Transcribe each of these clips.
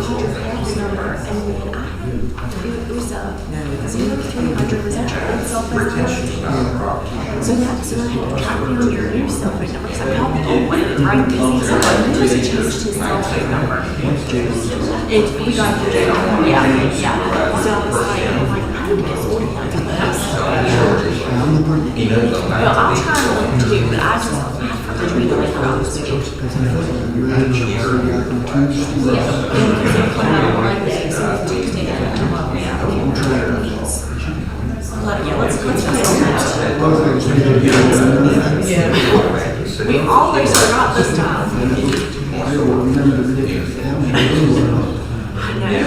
hundred house number, and then it was 0300 was that your old cell phone number? So I had to copy on your new cell phone number, because I called the old one, and right, so he just changed his cell phone number. We got the jail, yeah. So I was like, I don't know what well, I'll try to look too, but I just have to read the records. We always forgot this time. I know.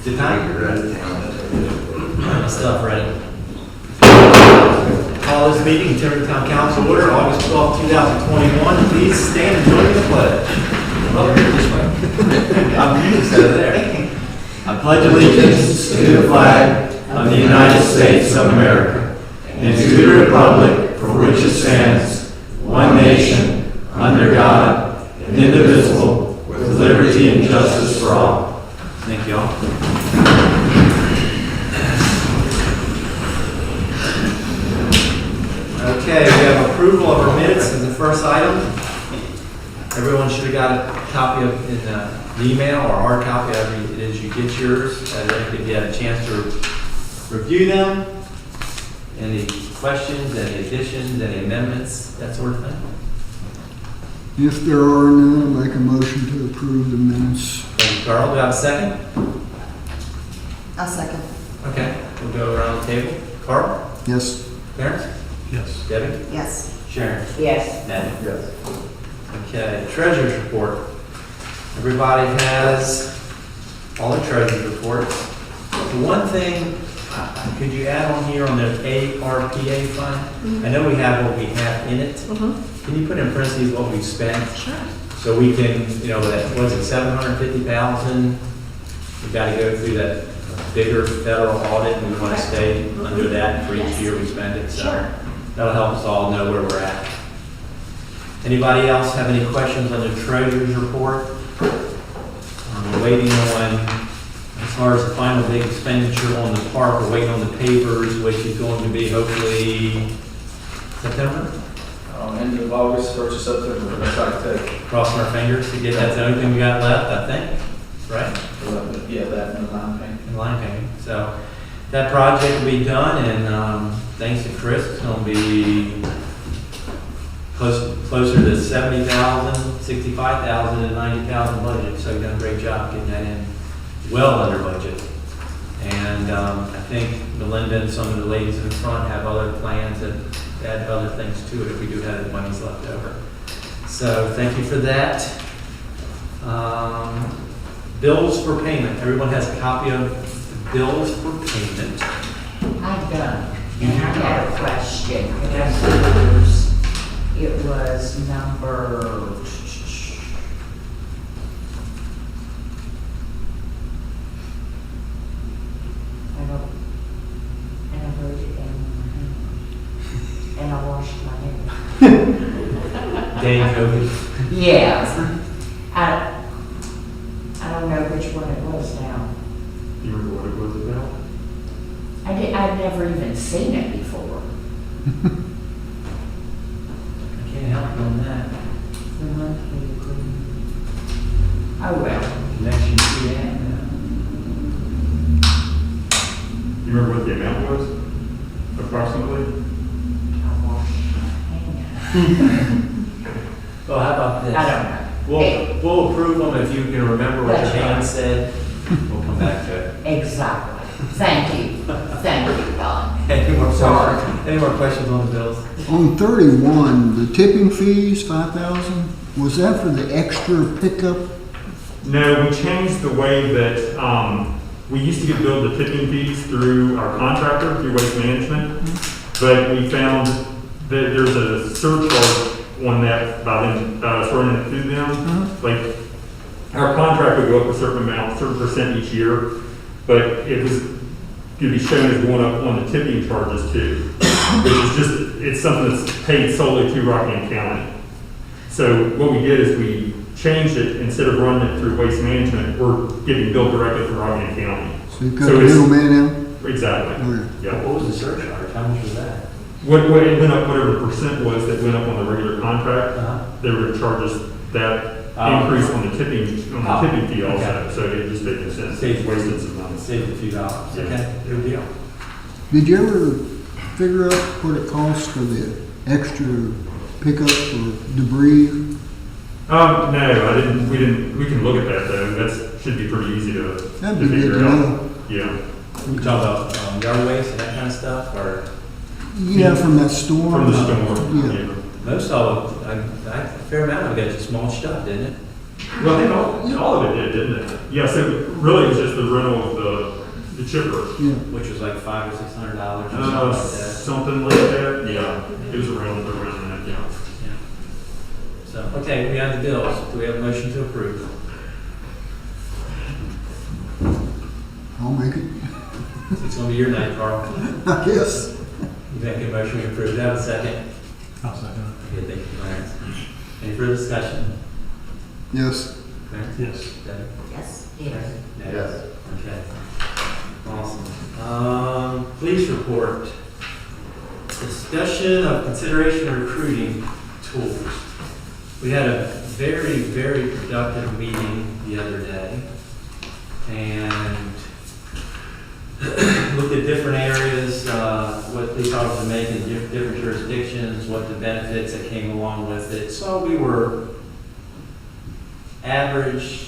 Tonight, you're out of town. Stuff ready. Call this meeting, Timberville Town Council order, August 12, 2021. Please stand and join me in the pledge. Well, here this way. I'm instead of there. I pledge allegiance to the flag of the United States of America and to the republic for which it stands, one nation, under God, indivisible, with liberty and justice for all. Thank you all. Okay, we have approval of our minutes as the first item. Everyone should have got a copy of in the email or hard copy, however it is you get yours. If you had a chance to review them. Any questions, any additions, any amendments, that sort of thing? If there are none, I'll make a motion to approve the minutes. Thank you, Carl. Do I have a second? I'll second. Okay, we'll go around the table. Carl? Yes. Clarence? Yes. Debbie? Yes. Sharon? Yes. Ned? Yes. Okay, treasurer's report. Everybody has all the treasurer's reports. The one thing, could you add on here on the ARPA fund? Mm-hmm. I know we have what we have in it. Mm-hmm. Can you put in parentheses what we've spent? Sure. So we can, that was it 750,000? We've got to go through that bigger federal audit, and we want to stay under that for each year we spend it. So Sure. that'll help us all know where we're at. Anybody else have any questions on the treasurer's report? We're waiting on, as far as the final big expenditure on the park, we're waiting on the pavers, which is going to be hopefully September. End of August, 1st of September, that's what I take. Crossing our fingers to get that's the only thing we got left, I think, right? Yeah, that and the line paint. In line painting. So that project will be done, and thanks to Chris, it's going to be closer to 70,000, 65,000, and 90,000 budget. So you've done a great job getting that in well under budget. And I think Melinda and some of the ladies in the front have other plans that add other things to it if we do have the monies left over. So thank you for that. Bills for payment. Everyone has a copy of the bills for payment. I've done, and I got a question. Because it was number, I wrote it down in my hand. And I washed my hands. Dave Hogan. Yes. I don't know which one it was now. You remember what it was about? I'd never even seen it before. I can't help you on that. The monthly agreement. Oh, well. Connection to that. You remember what the amount was, approximately? I washed my hands. Well, how about this? I don't know. We'll approve them if you can remember what your That's hand right. said. We'll come back to it. Exactly. Thank you. Thank you, Don. Any more Sorry. questions? Any more questions on the bills? On 31, the tipping fees, 5,000, was that for the extra pickup? No, we changed the way that we used to get billed the tipping fees through our contractor, through Waste Management, but we found that there's a surcharge on that by them, running it through them. Like, our contract would go up a certain amount, certain percent each year, but it was going to be shown as going up on the tipping charges too, which is just, it's something that's paid solely to Rockingham County. So what we did is we changed it, instead of running it through Waste Management, we're getting billed directly from Rockingham County. So you cut So the it's- middleman out? Exactly. Okay. Yeah. What was the surcharge? How much was that? What it went up, whatever the percent was that went up on the regular contract, Uh-huh. they were to charge us that Oh. increase on the tipping fee also. Okay. So it just didn't make sense. Saved Wasted some money. Saved a few dollars. Yeah. Okay, good deal. Did you ever figure out what it costs for the extra pickup for debris? No, I didn't, we can look at that though. That should be pretty easy to That'd be good figure to out. know. Yeah. You talk about yard waste and that kind of stuff, or Yeah, from that storm. From the storm, Yeah. yeah. most of it, a fair amount of it just mulched up, didn't it? Well, I think all of it did, didn't it? Yes, it really was just the rental of the chipper. Yeah. Which was like $500 or $600 or something like that. Something like that, yeah. It was around that, yeah. Yeah. So, okay, we have the bills. Do we have a motion to approve? I'll make it. It's gonna be your night, Carl. I guess. You make a motion to approve. Do I have a second? I'll second Okay, thank you, Clarence. Any further discussion? Yes. Clarence? Yes. Debbie? Yes. Yes. Okay. Awesome. Police report. Discussion of consideration of recruiting tools. We had a very, very productive meeting the other day and looked at different areas, what police officers make in different jurisdictions, what the benefits that came along with it. So we were average.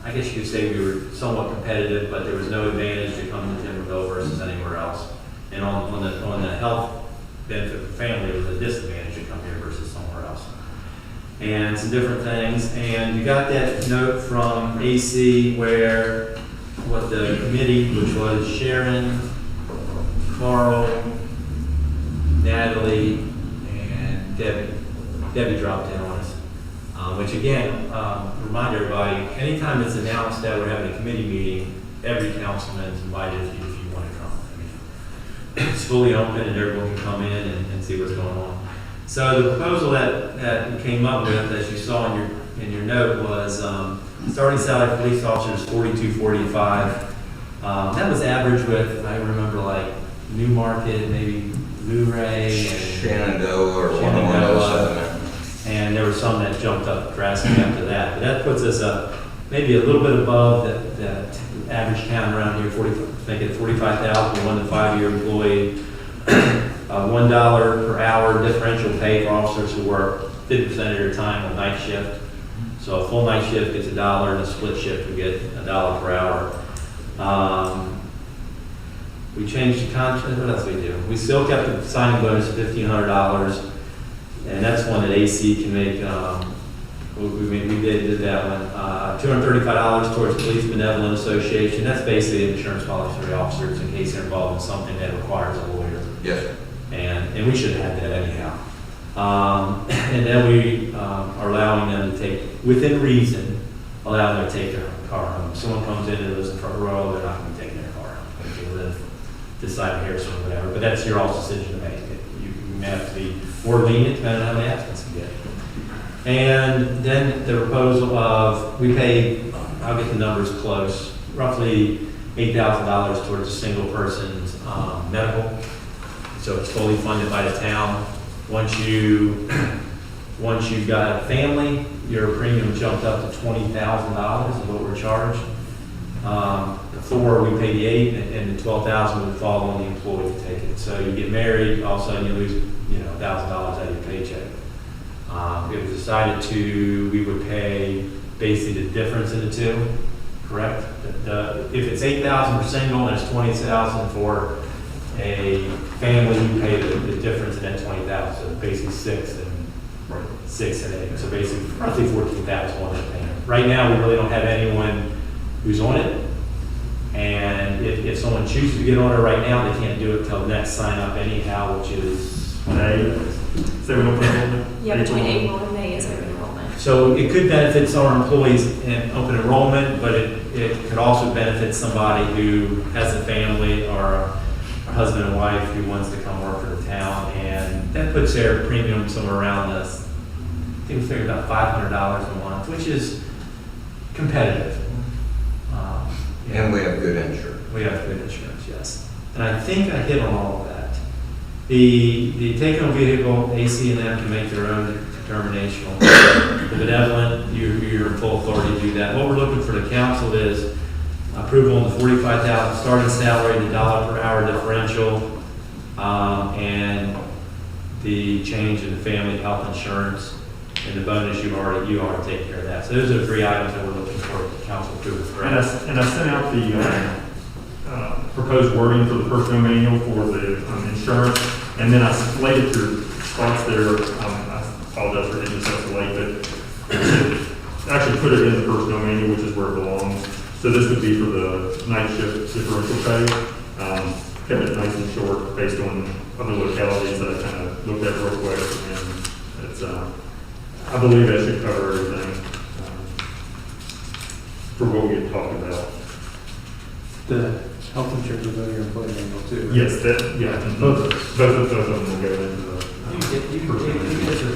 I guess you could say we were somewhat competitive, but there was no advantage to coming to Timberville versus anywhere else. And on the health benefit for family, it was a disadvantage to come here versus somewhere else. And some different things. And you got that note from AC where what the committee, which was Sharon, Carl, Natalie, and Debbie dropped in on us. Which again, remind everybody, anytime it's announced that we're having a committee meeting, every councilman is invited if you want to come. I mean, it's fully open and everyone can come in and see what's going on. So the proposal that we came up with, as you saw in your note, was starting salary for police officers $42.45. That was average with, I remember, like Newmarket, maybe Luray, and Shenandoah or one of those. And there were some that jumped up drastically after that. But that puts us maybe a little bit above that average town around here, make it 45,000, 1 to 5 year employee. $1 per hour differential pay for officers who work 50% of their time on night shift. So a full night shift gets $1, and a split shift would get $1 per hour. We changed the contract. What else did we do? We still kept the signing bonus of $1,500. And that's one that AC can make, we did that one. $235 towards Police Benevolent Association. That's basically an insurance policy for the officers in case they're involved in something that requires a lawyer. Yes, sir. And we should have had that anyhow. And then we are allowing them to take, within reason, allowing them to take their car home. If someone comes in and lives in Front Royal, they're not going to be taking their car home. If they live this side of Harrison or whatever. But that's your all's decision to make. You may have to be more lenient depending on how many applicants you get. And then the proposal of, we pay, I'll get the numbers close, roughly $8,000 towards a single person's medical. So it's fully funded by the town. Once you've got a family, your premium jumped up to $20,000 is what we're charged. Before we pay the $8,000 and the $12,000 would fall on the employee to take it. So you get married, all of a sudden you lose, $1,000 out of your paycheck. It was decided we would pay basically the difference in the two, correct? If it's $8,000 for single and it's $20,000 for a family, you pay the difference in that $20,000. So basically $6,000 and $8,000. So basically roughly $14,000 one they're paying. Right now, we really don't have anyone who's on it. And if someone chooses to get on it right now, they can't do it till the next sign up anyhow, which is May, 7 Yeah, between April and May is open enrollment. So it could benefit some of our employees in open enrollment, but it could also benefit somebody who has a family or a husband and wife who wants to come work for the town, and that puts their premium somewhere around this. I think we figured about $500 a month, which is competitive. And we have good insurance. We have good insurance, yes. And I think I hit on all of that. The take-home vehicle, AC and M can make their own determination. The benevolent, you're in full authority to do that. What we're looking for the council is approval on the $45,000 starting salary, the $1 per hour differential, and the change in the family health insurance, and the bonus you already take care of that. So those are the 3 items that we're looking for council approval. And I sent out the proposed wording for the personnel manual for the insurance, and then I slated your spots there. I apologize for hitting this late, but actually put it in the personnel manual, which is where it belongs. So this would be for the night shift differential pay. Kept it nice and short based on other localities that I kind of looked at real quick, and it's I believe that should cover everything for what we had talked about. The health insurance will go to your employee manual too, right? Yes, both of them will go into the. You guys are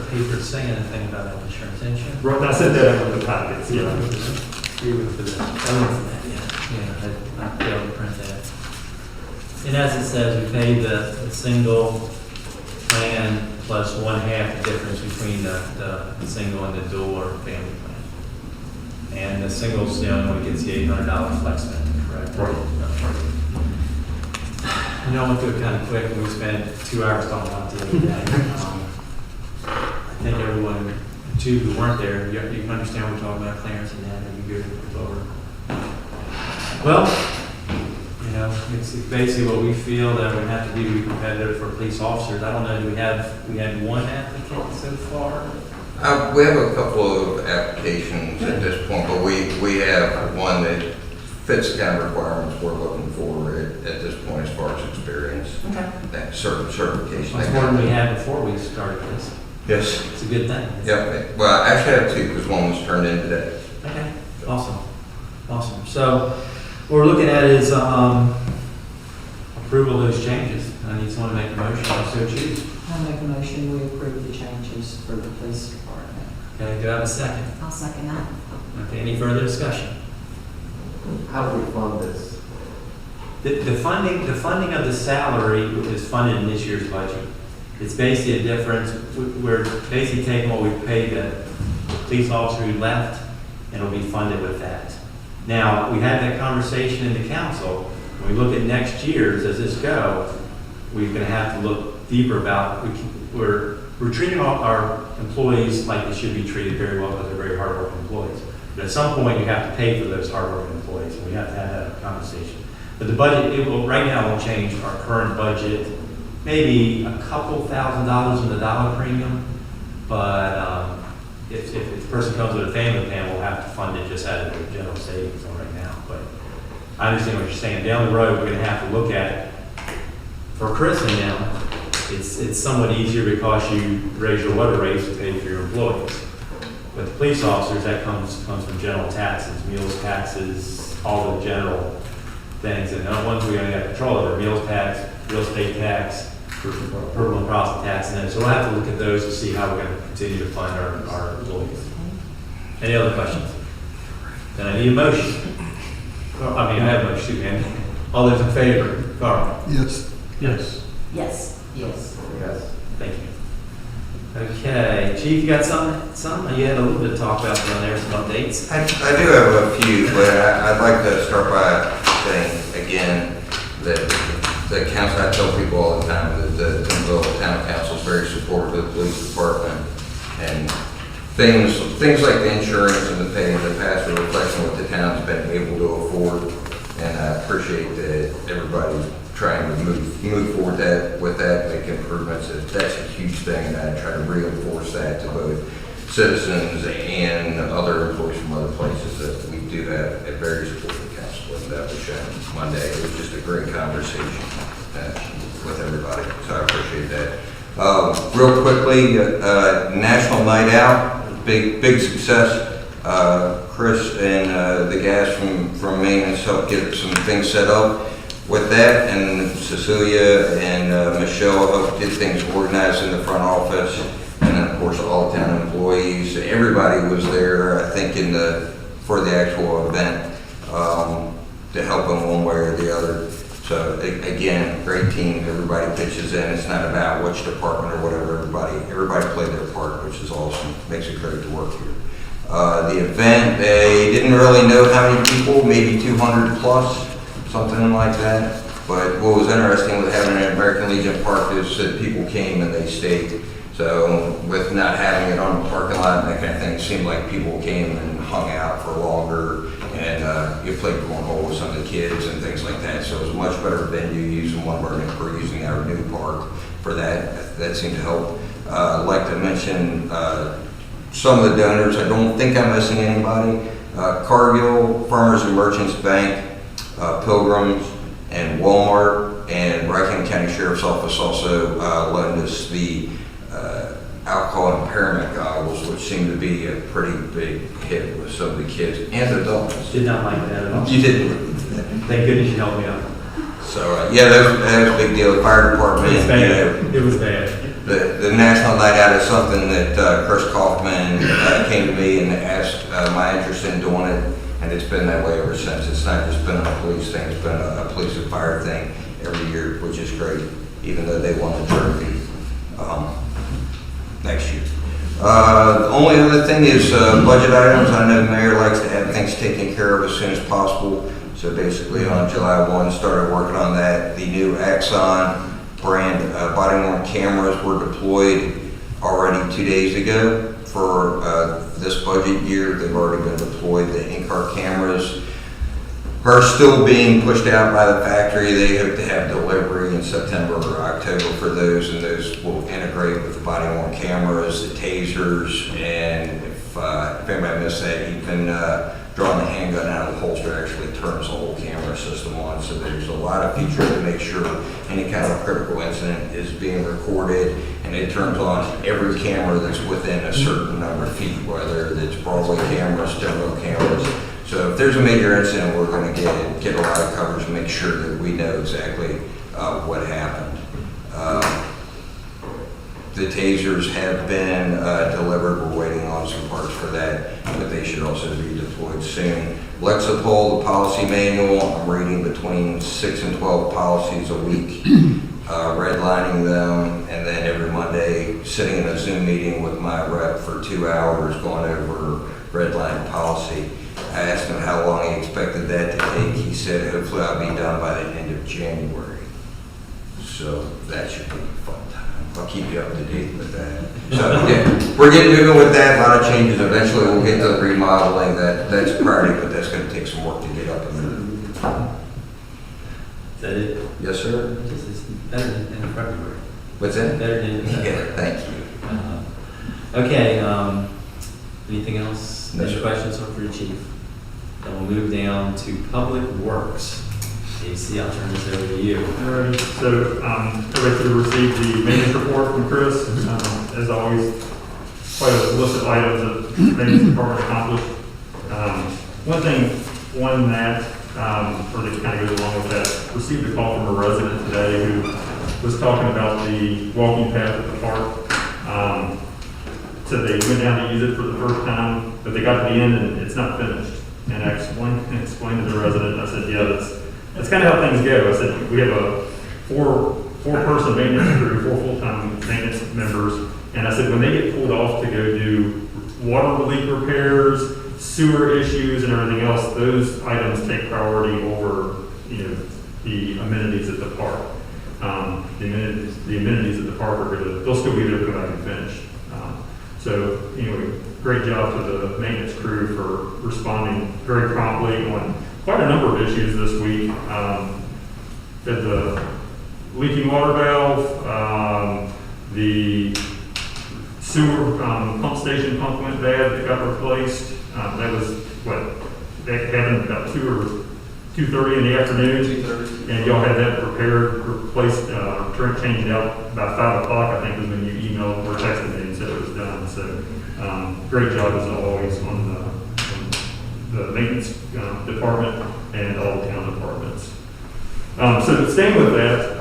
paper saying anything about health insurance, didn't you? Right, I sent that out with the packets, yeah. You were for that. I failed to print that. And as it says, we pay the single plan plus 1/2 the difference between the single and the dual or family plan. And the single's the only one that gets the $800 flex benefit, correct? Right. I know I went through it kind of quick, and we spent 2 hours talking about the other day. I think everyone, two who weren't there, you can understand what we're talking about, Clarence and Dan, and you go over. Well, you know, it's basically what we feel that we have to do to be competitive for police officers. I don't know, we had one applicant so far? We have a couple of applications at this point, but we have one that fits the kind of requirements we're looking for at this point as far as experience. Okay. That certification. That's more than we had before we started this. Yes. It's a good thing. Yep. Well, I actually have 2 because one was turned in today. Okay, awesome. So what we're looking at is approval of those changes. I need someone to make a motion, I so choose. I'll make a motion, we approve the changes for the police department. Okay, do I have a second? I'll second that. Okay, any further discussion? How do we fund this? The funding of the salary is funded in this year's budget. It's basically a difference. We're basically taking what we paid the police officer who left, and it'll be funded with that. Now, we had that conversation in the council. When we look at next year's, as this go, we're going to have to look deeper about, we're treating all our employees like they should be treated very well because they're very hardworking employees. But at some point, you have to pay for those hardworking employees, and we have to have that conversation. But the budget, right now, won't change our current budget, maybe a couple $1,000s in the dollar premium, but if the person comes with a family plan, we'll have to fund it just out of the general savings on right now. But I understand what you're saying. Down the road, we're going to have to look at, for prison now, it's somewhat easier because you raise your water rates to pay for your employees. With police officers, that comes from general taxes, meals taxes, all the general things. And the ones we only have control over, meals tax, real estate tax, personal and property tax, and then so we'll have to look at those to see how we're going to continue to fund our employees. Any other questions? Then I need a motion. I have a motion, man. All those in favor? Carl? Yes. Yes. Yes. Yes. Yes. Thank you. Okay, Chief, you got something? You had a little bit to talk about down there, some updates. I do have a few, but I'd like to start by saying again that the council, I tell people all the time that the Timberville Town Council is very supportive of the police department, and things like the insurance and the pay in the past are a reflection of what the town's been able to afford, and I appreciate that everybody's trying to move forward with that, make improvements. That's a huge thing, and I try to reinforce that to both citizens and other employees from other places that we do have a very supportive council, and that was shown Monday. It was just a great conversation with everybody, so I appreciate that. Real quickly, National Night Out, big success. Chris and the guys from maintenance helped get some things set up with that, and Cecilia and Michelle helped get things organized in the front office, and then of course all town employees. Everybody was there, I think, for the actual event to help them one way or the other. So again, great team. Everybody pitches in. It's not about which department or whatever. Everybody played their part, which is awesome. Makes it great to work here. The event, they didn't really know how many people, maybe 200 plus, something like that. But what was interesting with having an American Legion Park is that people came and they stayed. So with not having it on the parking lot and that kind of thing, it seemed like people came and hung out for longer, and you played cornhole with some of the kids and things like that. So it was a much better venue using we're using our new park for that. That seemed to help. I'd like to mention some of the donors. I don't think I'm missing anybody. Cargill, Farmers and Merchants Bank, Pilgrims, and Walmart, and Wright County Sheriff's Office also loaned us the alcohol impairment goggles, which seemed to be a pretty big hit with some of the kids and adults. Did not like that at all. You didn't? Thank goodness you helped me out. So yeah, that was a big deal. The fire department, It was bad. It was bad. The National Night Out is something that Chris Kaufman came to me and asked my interest in doing it, and it's been that way ever since. It's not just been a police thing, it's been a police and fire thing every year, which is great, even though they won the trophy next year. The only other thing is budget items. I know the mayor likes to have things taken care of as soon as possible. So basically on July 1, started working on that. The new Axon brand body-worn cameras were deployed already 2 days ago for this budget year. They've already been deployed. The in-car cameras are still being pushed out by the factory. They hope to have delivery in September or October for those, and those will integrate with the body-worn cameras, the tasers, and if anybody missed that, you can drawing the handgun out of the holster actually turns the whole camera system on. So there's a lot of features to make sure any kind of critical incident is being recorded, and it turns on every camera that's within a certain number of feet, whether it's Broadway cameras, Timberville cameras. So if there's a major incident, we're going to get a lot of coverage and make sure that we know exactly what happened. The tasers have been delivered. We're waiting on some parts for that, but they should also be deployed soon. Lexapol, the policy manual, I'm reading between 6 and 12 policies a week, redlining them, and then every Monday sitting in a Zoom meeting with my rep for 2 hours going over redline policy. I asked him how long he expected that to take. He said hopefully I'll be done by the end of January. So that should be a fun time. I'll keep you up to date with that. So yeah, we're getting moving with that. A lot of changes. Eventually we'll get to the remodeling. That's a priority, but that's going to take some work to get up and moving. Is that it? Yes, sir. This is better than in February. What's that? Better than in February. Yeah, thank you. Okay, anything else? No, Any sir. questions for the chief? Then we'll move down to Public Works. AC, I'll turn this over to you. Alright, so everybody should have received the maintenance report from Chris. As always, quite a list of items that the maintenance department accomplished. One that, or that kind of goes along with that, received a call from a resident today who was talking about the walking path at the park. So they went down to use it for the first time, but they got to the end and it's not finished. And I explained to the resident, I said, yeah, that's kind of how things go. I said, we have a four-person maintenance crew, 4 full-time maintenance members. And I said, when they get pulled off to go do water leak repairs, sewer issues, and everything else, those items take priority over, the amenities at the park. The amenities at the park are they'll still be there to come back and finish. So anyway, great job to the maintenance crew for responding very promptly on quite a number of issues this week. Had the leaking water valve, the sewer pump station pump went bad, that got replaced. That was that happened about 2:30 in the afternoon, and y'all had that repaired, replaced, changed out about 5 o'clock. I think was when you emailed or texted me and said it was done. So great job as always on the maintenance department and all the town departments. So staying with that,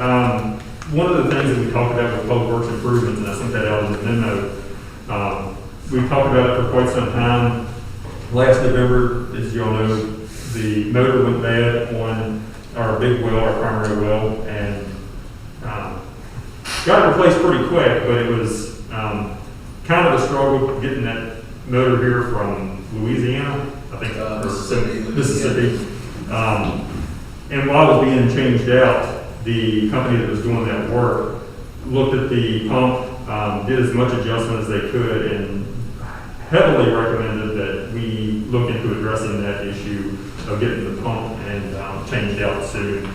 one of the things that we talked about with public works improvements, and I sent that out in the memo, we talked about it for quite some time. Last November, as you all know, the motor went bad on our big well, our primary well, and got it replaced pretty quick, but it was kind of a struggle getting that motor here from Louisiana, I think, Mississippi. And while it was being changed out, the company that was doing that work looked at the pump, did as much adjustment as they could, and heavily recommended that we look into addressing that issue of getting the pump and changed out soon.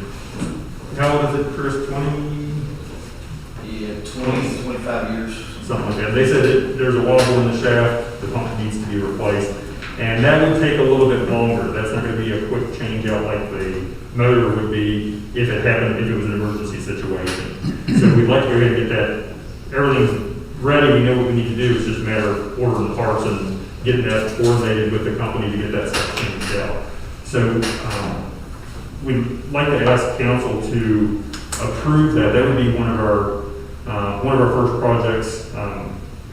How old is it, Chris? 20? Yeah, 20, 25 years. Something like that. They said that there's a wobble in the shaft, the pump needs to be replaced. And that would take a little bit longer. That's not going to be a quick change out like the motor would be if it happened, if it was an emergency situation. So we'd like to go ahead and get that, everything's ready, we know what we need to do, it's just a matter of ordering the parts and getting that coordinated with the company to get that stuff changed out. So we'd like to ask council to approve that. That would be one of our first projects,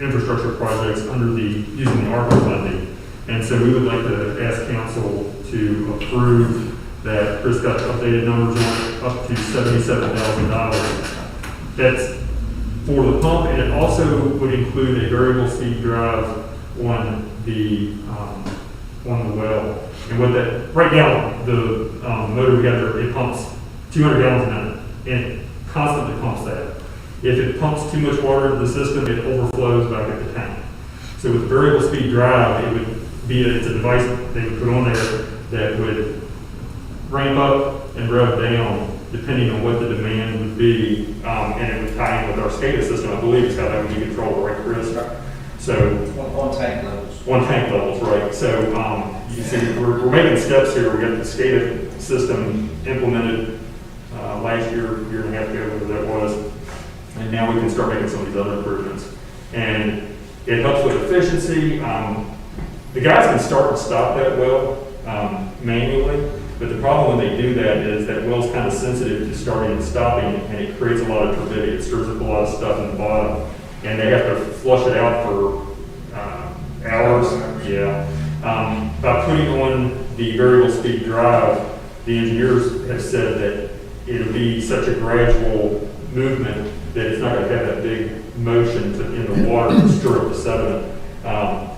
infrastructure projects under using the ARPA funding. And so we would like to ask council to approve that. Chris got updated numbers on it, up to $77,000. That's for the pump, and it also would include a variable speed drive on the well. And what that, right now, the motor we got there, it pumps 200 gallons a minute, and it constantly pumps that. If it pumps too much water into the system, it overflows back at the tank. So with variable speed drive, it would be it's a device they would put on there that would ramp up and rev down depending on what the demand would be, and it would tie in with our SCADA system, I believe is how that would be controlled, right, Chris? So On tank levels. on tank levels, right? So you see, we're making steps here. We got the SCADA system implemented last year and a half ago, whatever that was, and now we can start making some of these other improvements. And it helps with efficiency. The guys can start and stop that well manually. But the problem when they do that is that well's kind of sensitive to starting and stopping, and it creates a lot of turbidity. It stirs up a lot of stuff in the bottom, and they have to flush it out for hours. Yeah. By putting on the variable speed drive, the engineers have said that it'll be such a gradual movement that it's not going to have that big motion in the water to stir up the sediment,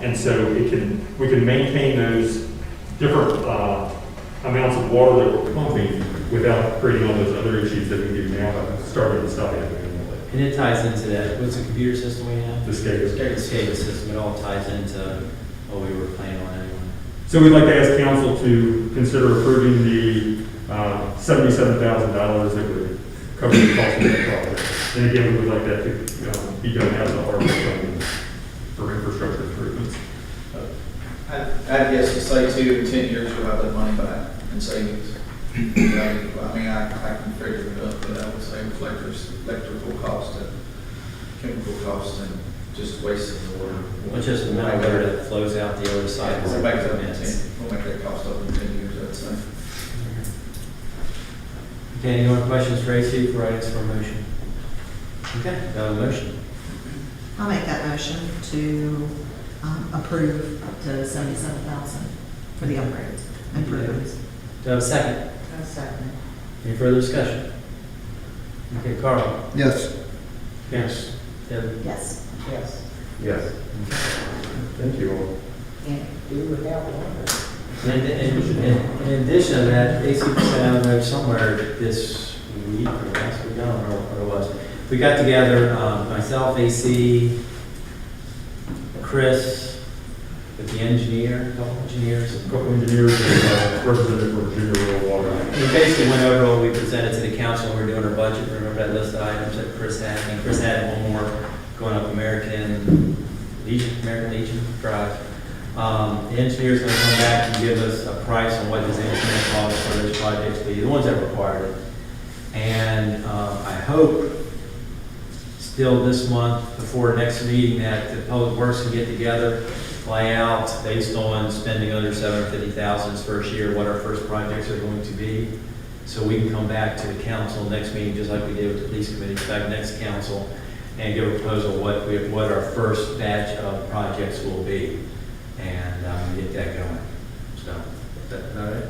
and so we can maintain those different amounts of water that we're pumping without creating all those other issues that we do now, starting and stopping. And it ties into that, what's the computer system we have? The SCADA. The SCADA system, it all ties into what we were planning on anyway. So we'd like to ask council to consider approving the $77,000 that would cover the cost of that project. And again, we would like that to be done out of the ARPA funding for infrastructure improvements. I'd guess to say 2 to 10 years you'll have that money back in savings. I mean, I can figure it up, but I would say with electrical cost and chemical cost and just wasting the water. Well, just the amount of water that flows out the other side. We'll make that cost up in 10 years, I'd say. Okay, any more questions for AC before I ask for a motion? Okay, got a motion. I'll make that motion to approve up to $77,000 for the upgrades, improvements. Do I have a second? A second. Any further discussion? Okay, Carl? Yes. Yes. Deb? Yes. Yes. Yes. Thank you all. Can't do without water. In addition to that, AC sent out a note somewhere this week or last week, I don't know what it was. We got together, myself, AC, Chris, with the engineer, a couple engineers. A couple engineers and representative for Timberville Water. We basically went over what we presented to the council when we were doing our budget. Remember that list of items that Chris had? And Chris had one more going up American Legion Drive. The engineer's going to come back and give us a price on what his engineering costs for those projects be, the ones that required it. And I hope still this month before next meeting that the Public Works can get together fly out based on spending under $750,000 this first year, what our first projects are going to be. So we can come back to the council next meeting, just like we did with the police committee, back next council, and give a proposal what our first batch of projects will be, and get that going. So, is that all right?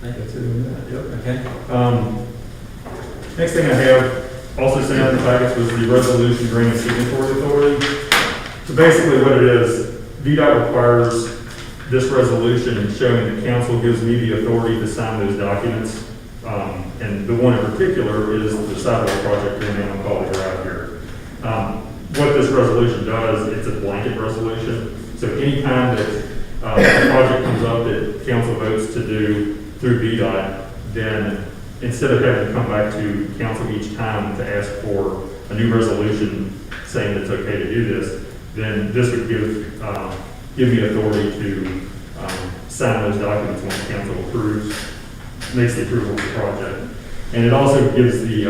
That's it on that, yep. Okay. Next thing I have, also sent out in the package, was the resolution granting signatory authority. So basically what it is, VDOT requires this resolution showing that council gives me the authority to sign those documents. And the one in particular is the sidewalk project here in Macaulay Drive here. What this resolution does, it's a blanket resolution. So anytime that a project comes up that council votes to do through VDOT, then instead of having to come back to council each time to ask for a new resolution saying it's okay to do this, then this would give me authority to sign those documents once council approves, makes the approval of the project. And it also gives the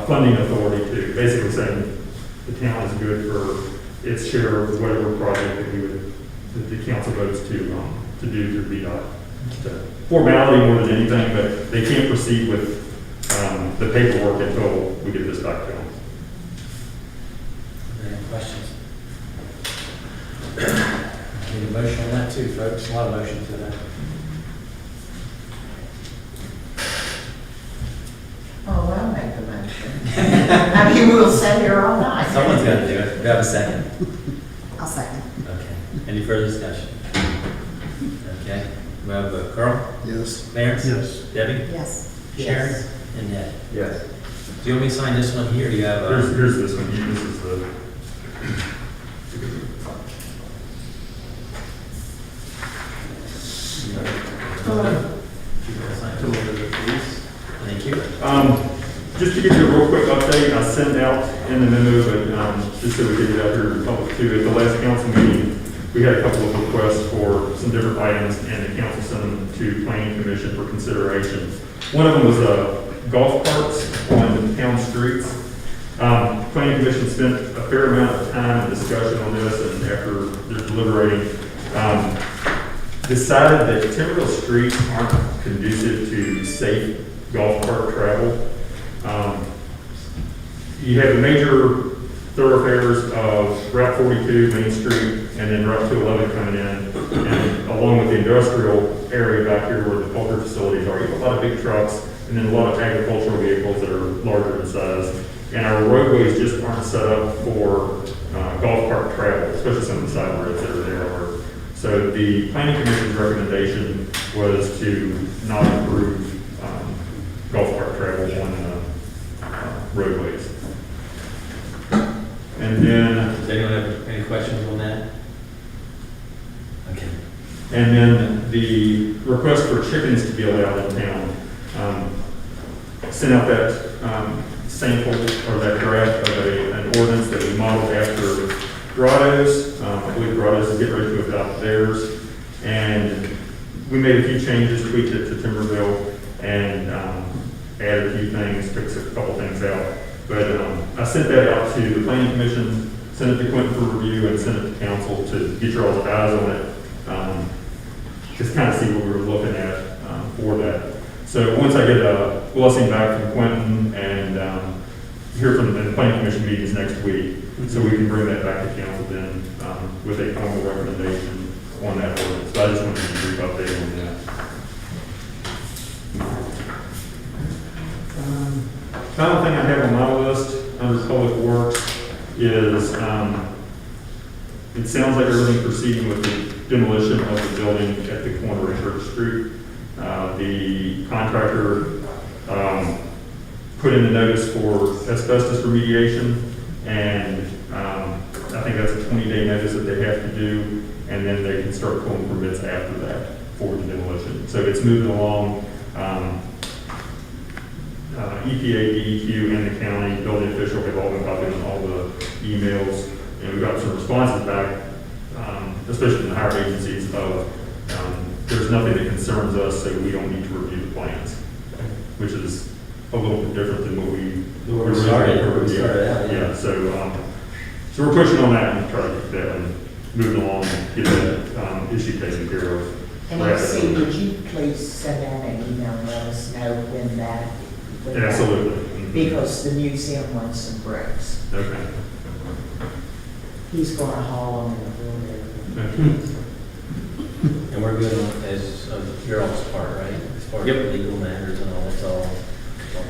funding authority to basically saying the town is good for its share of whatever project that the council votes to do through VDOT. So, formality more than anything, but they can't proceed with the paperwork until we get this back to them. Any questions? Need a motion on that too, folks. A lot of motion to that. Oh, I'll make the motion. I mean, we'll sit here all night. Someone's got to do it. Do I have a second? I'll second. Okay. Any further discussion? Okay. We have Carl? Yes. Clarence? Yes. Debbie? Yes. Sharon? Yes. And Ned? Yes. Do you want me to sign this one here? Do you have a? Here's this one. This is the. Thank you. Just to give you a real quick update, I sent out in the memo, but just so we get it out here in public too, at the last council meeting, we had a couple of requests for some different items, and the council sent them to planning commission for consideration. One of them was golf carts on town streets. Planning commission spent a fair amount of time and discussion on this, and after they're deliberating, decided that Timberville streets aren't conducive to safe golf cart travel. You have the major thoroughfares of Route 42, Main Street, and then Route 211 coming in, and along with the industrial area back here where the poultry facilities are, you have a lot of big trucks, and then a lot of agricultural vehicles that are larger in size. And our roadways just aren't set up for golf cart travel, especially some of the side roads that are there. So the planning commission's recommendation was to not approve golf cart travel on roadways. And then, Does anyone have any questions on that? Okay. and then the request for chickens to be allowed in town. Sent out that sample or that draft of an ordinance that we modeled after Grotto's. I believe Grotto's is getting ready to adopt theirs. And we made a few changes, tweaked it to Timberville, and added a few things, took a couple things out. But I sent that out to the planning commission, sent it to Quentin for review, and sent it to council to get your all's eyes on it. Just kind of see what we were looking at for that. So once I get a blessing back from Quentin and hear from the planning commission meetings next week, so we can bring that back to council then with a formal recommendation on that ordinance. So I just wanted to give you a brief update on that. Final thing I have on my list under public works is it sounds like everything proceeding with the demolition of the building at the corner of Church Street. The contractor put in the notice for asbestos remediation, and I think that's a 20-day notice that they have to do, and then they can start pulling permits after that for the demolition. So it's moving along. EPA, DEQ, and the county building official have all been copied on all the emails, and we got some responses back, especially from the higher agencies, of there's nothing that concerns us, so we don't need to review the plans, which is a little bit different than what we started out. Yeah, so we're pushing on that and trying to get that one moving along and get that issue taken care of. And AC, would you please send out an email and let us know when that? Absolutely. Mhm. Because the museum wants some bricks. Okay. He's gonna haul them in a little bit. Okay. And we're good on, as, your all's part, right? As far as legal matters and all, that's all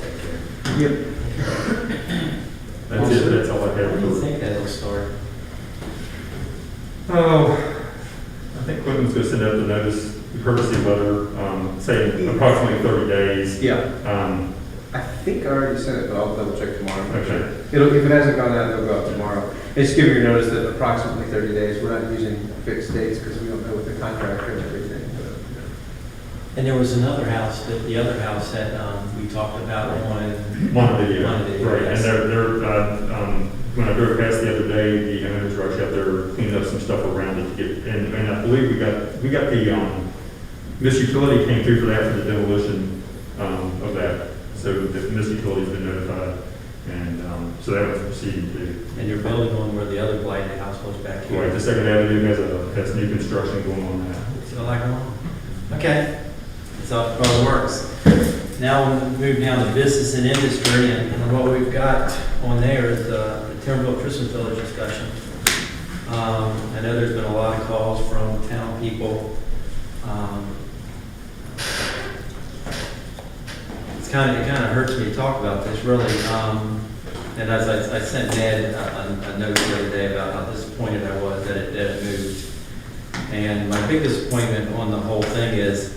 take care. Yep. That's it, that's all I have. When do you think that'll start? Oh, I think Quentin's gonna send out the notice, the courtesy letter, saying approximately 30 days. Yeah. I think I already sent it, but I'll double check tomorrow. Okay. If it hasn't gone out, it'll go out tomorrow. Just give your notice that approximately 30 days. We're not using fixed dates because we don't know what the contractor and everything. And there was another house, that the other house that, we talked about on. Montevideo. Montevideo, Right, yes. and when I drove past the other day, the owners were actually out there cleaning up some stuff around it to get, and I believe we got the, Miss Utility came through for that, for the demolition, of that. So the Miss Utility's been notified, and, so that was proceeding too. And you're building on where the other blighted house was back here. Right, the Second Avenue has new construction going on now. So like, okay, it's all the works. Now we'll move down to business and industry, and what we've got on there is the Timberville Christmas Village discussion. I know there's been a lot of calls from town people. It kind of hurts me to talk about this, really. And as I sent Ned a note the other day about how disappointed I was that it moved. And my big disappointment on the whole thing is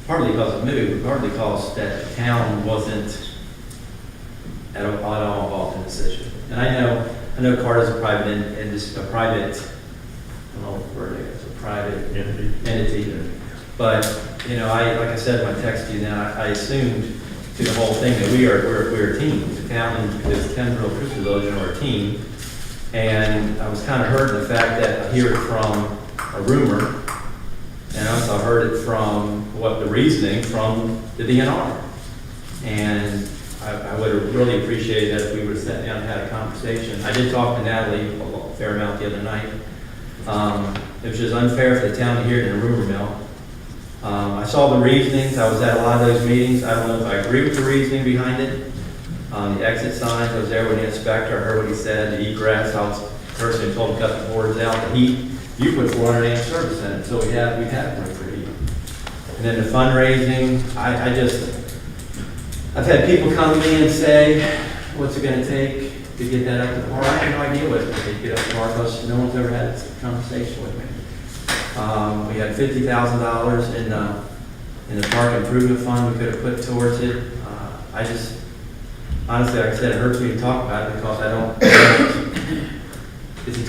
partly because it moved, partly because that the town wasn't at all involved in the decision. And I know Carter's a private I don't know what word it is, a private entity. But, you know, like I said in my text to you now, I assumed through the whole thing that we're a team. The town and this Timberville Christmas Village are a team. And I was kind of hurt in the fact that I hear it from a rumor, and I also heard it from the reasoning from the DNR. And I would have really appreciated that if we would have sat down and had a conversation. I did talk to Natalie a fair amount the other night. It was just unfair for the town to hear it in a rumor mill. I saw the reasonings. I was at a lot of those meetings. I don't know if I agree with the reasoning behind it. The exit signs, I was there with the inspector. I heard what he said. The egress, I was the person who told him to cut the boards out. The heat, you put 400 amp service in it, so we have one for heat. And then the fundraising, I've had people come to me and say, what's it going to take to get that up to par? I have no idea what it would take to get up to par because no one's ever had this conversation with me. We had $50,000 in the park improvement fund we could have put towards it. Honestly, like I said, it hurts me to talk about it because I don't. It's a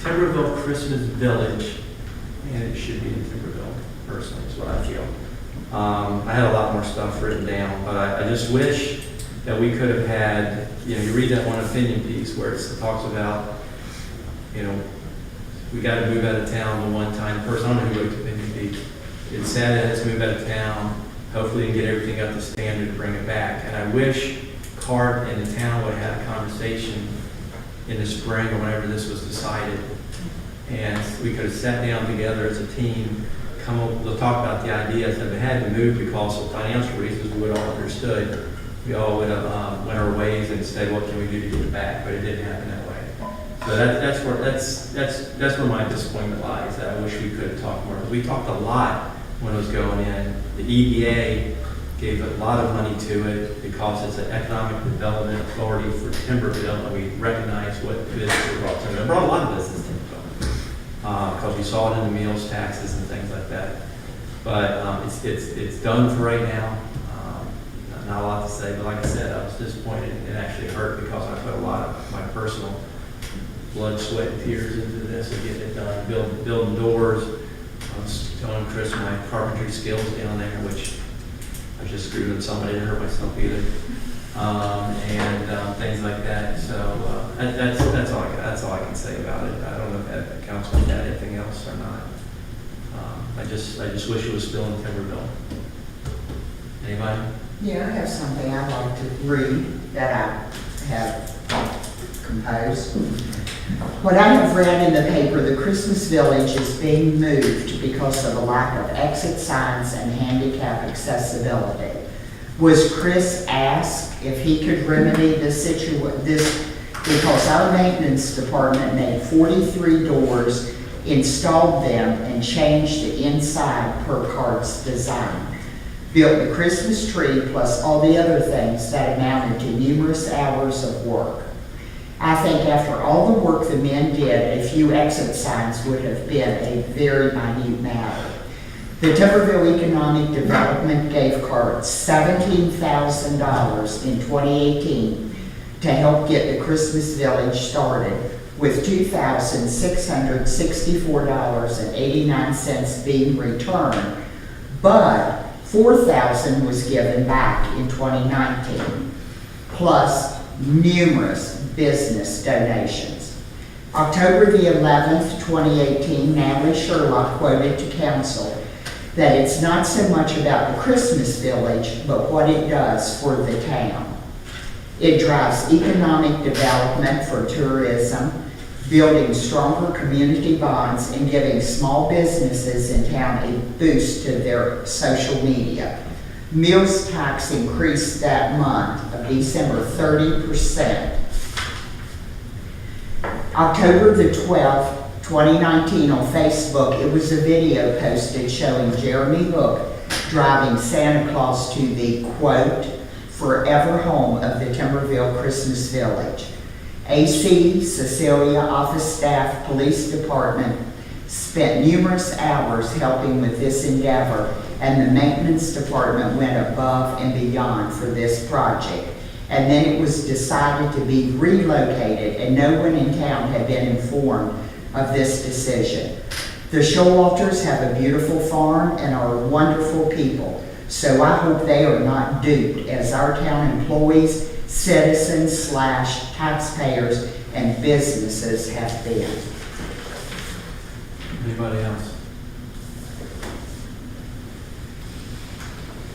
Timberville Christmas Village, and it should be in Timberville, personally, is what I feel. I had a lot more stuff written down, but I just wish that we could have had, you read that one opinion piece where it talks about, we got to move out of town the one time. The person, I don't know who wrote the opinion piece. It's sad that it's moved out of town. Hopefully, we can get everything up to standard to bring it back. And I wish CART and the town would have had a conversation in the spring or whenever this was decided. And we could have sat down together as a team, we'll talk about the ideas. If it had to move because of financial reasons, we would all understood. We all would have went our ways and said, what can we do to get it back? But it didn't happen that way. So that's where my disappointment lies. That I wish we could have talked more. We talked a lot when it was going in. The EDA gave a lot of money to it because it's an economic development authority for Timberville, and we recognize what business it brought to Timberville. It brought a lot of business to Timberville because we saw it in the meals taxes and things like that. But it's done for right now. Not a lot to say, but like I said, I was disappointed. It actually hurt because I put a lot of my personal blood, sweat, and tears into this and getting it done. Building doors. I was telling Chris my carpentry skills down there, which I just screwed with somebody, didn't hurt myself either, and things like that. So that's all I can say about it. I don't know if that council had anything else or not. I just wish it was still in Timberville. Anybody? Yeah, I have something I'd like to read that I have compose. What I have read in the paper, the Christmas Village is being moved because of a lack of exit signs and handicap accessibility. Was Chris asked if he could remedy this because our maintenance department made 43 doors, installed them, and changed the inside per Cart's design. Built the Christmas tree plus all the other things that amounted to numerous hours of work. I think after all the work the men did, a few exit signs would have been a very minute matter. The Timberville Economic Development gave Cart $17,000 in 2018 to help get the Christmas Village started, with $2,664.89 being returned, but $4,000 was given back in 2019, plus numerous business donations. October the 11th, 2018, Natalie Sherlock quoted to council that it's not so much about the Christmas Village, but what it does for the town. It drives economic development for tourism, building stronger community bonds, and giving small businesses in town a boost to their social media. Meals tax increased that month of December 30%. October the 12th, 2019, on Facebook, it was a video posted showing Jeremy Hook driving Santa Claus to the, quote, forever home of the Timberville Christmas Village. AC, Cecilia, office staff, police department spent numerous hours helping with this endeavor, and the maintenance department went above and beyond for this project. And then it was decided to be relocated, and no one in town had been informed of this decision. The Showalters have a beautiful farm and are wonderful people, so I hope they are not duped, as our town employees, citizens / taxpayers, and businesses have been. Anybody else?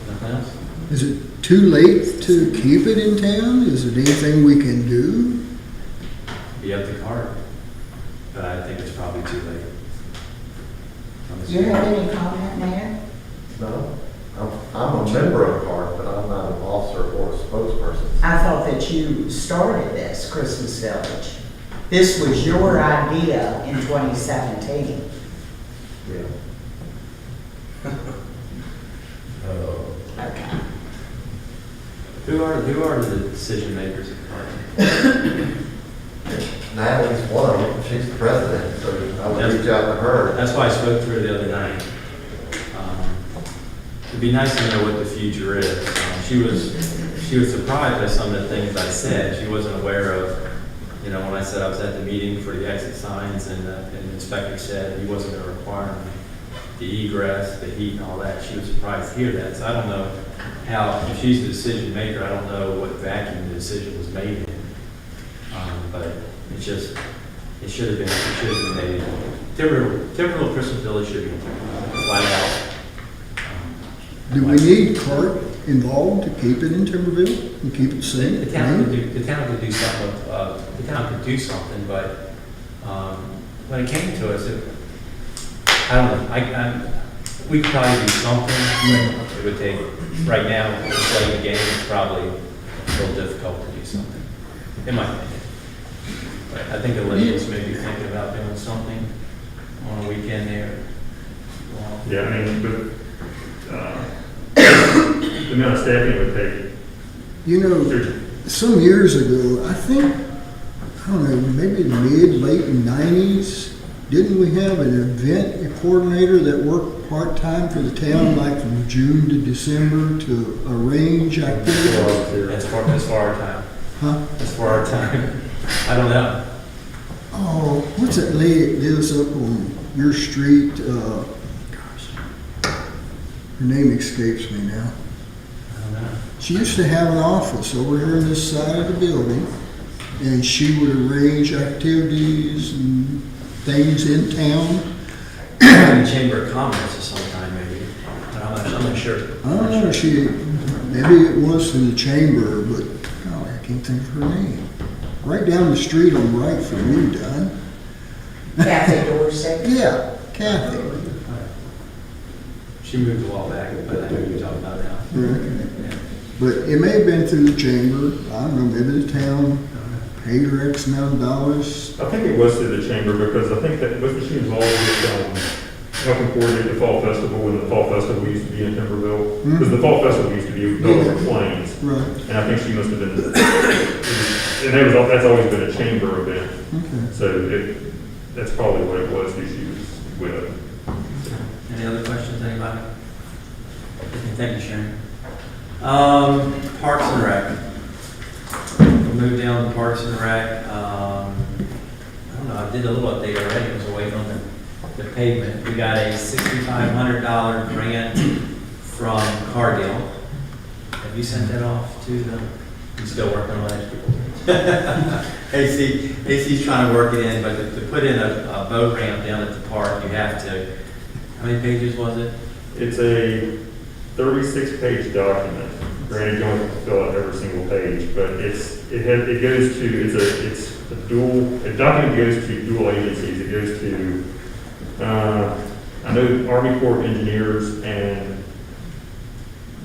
Nothing else? Is it too late to keep it in town? Is it anything we can do? Be up to Cart, but I think it's probably too late. Do you have any comment, Mayor? No, I'm a member of CART, but I'm not an officer or a spokesperson. I thought that you started this Christmas Village. This was your idea in 2017. Yeah. Okay. Who are the decision makers at Cart? Natalie's one of them. She's the president, so I would reach out to her. That's why I spoke to her the other night. It'd be nice to know what the future is. She was surprised by some of the things I said. She wasn't aware of, when I said I was at the meeting for the exit signs, and the inspector said he wasn't going to require the egress, the heat, and all that. She was surprised to hear that. So I don't know how, if she's the decision maker, I don't know what vacuum the decision was made in. But it should have been made. Timberville Christmas Village should be flat out. Do we need CART involved to keep it in Timberville and keep it safe? The town could do something. The town could do something, but when it came to us, I don't know. We could probably do something, but it would take. Right now, to play the game, it's probably a little difficult to do something. In my opinion, but I think the ladies may be thinking about doing something on a weekend there. Yeah, I mean, but the amount of staffing it would take. Some years ago, I think, I don't know, maybe late 90s, didn't we have an event coordinator that worked part-time for the town, like from June to December, to arrange activities? That's for our time. Huh? That's for our time. I don't know. Oh, what's that lady that lives up on your street? Her name escapes me now. I don't know. She used to have an office over here on this side of the building, and she would arrange activities and things in town. In the Chamber of Commerce or sometime maybe. But I'm not sure. I don't know, maybe it was in the chamber, but golly, I can't think of her name. right down the street on the right from you, Don. Kathy Dorsey. Yeah, Kathy. She moved a while back, but I know who you're talking about now. Yeah. But it may have been through the chamber, I don't know, maybe the town paid her X amount of dollars. I think it was through the chamber because I think that was she involved with helping coordinate the fall festival when the fall festival used to be in Timberville. Because the fall festival used to be over Plains. Right. And I think she must have been, and that's always been a chamber event. Okay. So that's probably what it was who she was with. Any other questions, anybody? Thank you, Sharon. Parks and Rec. We'll move down to Parks and Rec. I don't know, I did a little update already, I was waiting on the pavement. We got a $6,500 grant from Cargill. Have you sent that off to them? You still working on that? AC's trying to work it in, but to put in a boat ramp down at the park, you have to, how many pages was it? It's a 36-page document. Granted, you don't have to fill out every single page, but it goes to, it's a document goes to dual agencies. It goes to, I know Army Corps of Engineers and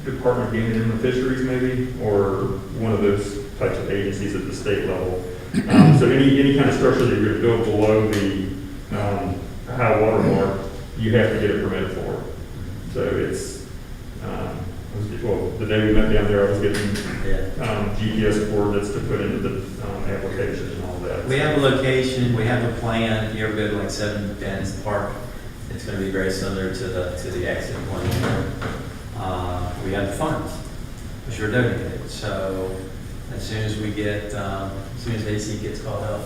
Department of Game and Inland Fisheries maybe, or one of those types of agencies at the state level. So any kind of structure that you're going to build below the high water mark, you have to get a permit for. So it's, well, the day we went down there, I was getting GPS coordinates to put into the application and all that. We have a location, we have a plan. If you ever go to like 7 Bends Park, it's going to be very similar to the exit point there. We have the funds, which are donated. So as soon as we get, as soon as AC gets called up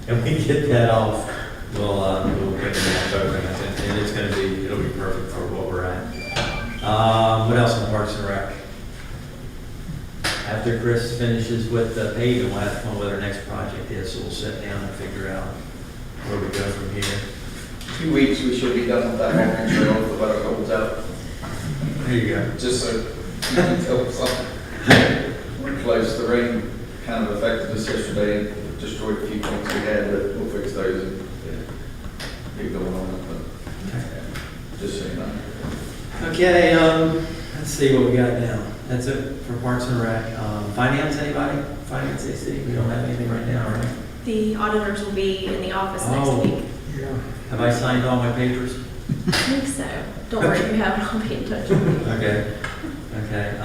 and we get that off, we'll put in that program. And it's going to be, it'll be perfect for what we're at. What else in Parks and Rec? After Chris finishes with the paving, we'll have to come up with our next project is, so we'll sit down and figure out where we go from here. 2 weeks, we should be done with that walking trail if the weather holds out. There you go. Just so you can tell something. We're close. The rain kind of affected us yesterday, destroyed a few things we had, but we'll fix those and keep going on it. But just so you know. Okay, let's see what we got now. That's it for Parks and Rec. Finance, anybody? Finance, AC? We don't have anything right now, right? The auditors will be in the office Oh. next week. Have I signed all my papers? I think so. Don't worry, if you haven't, I'll be in touch with you. Okay. Okay.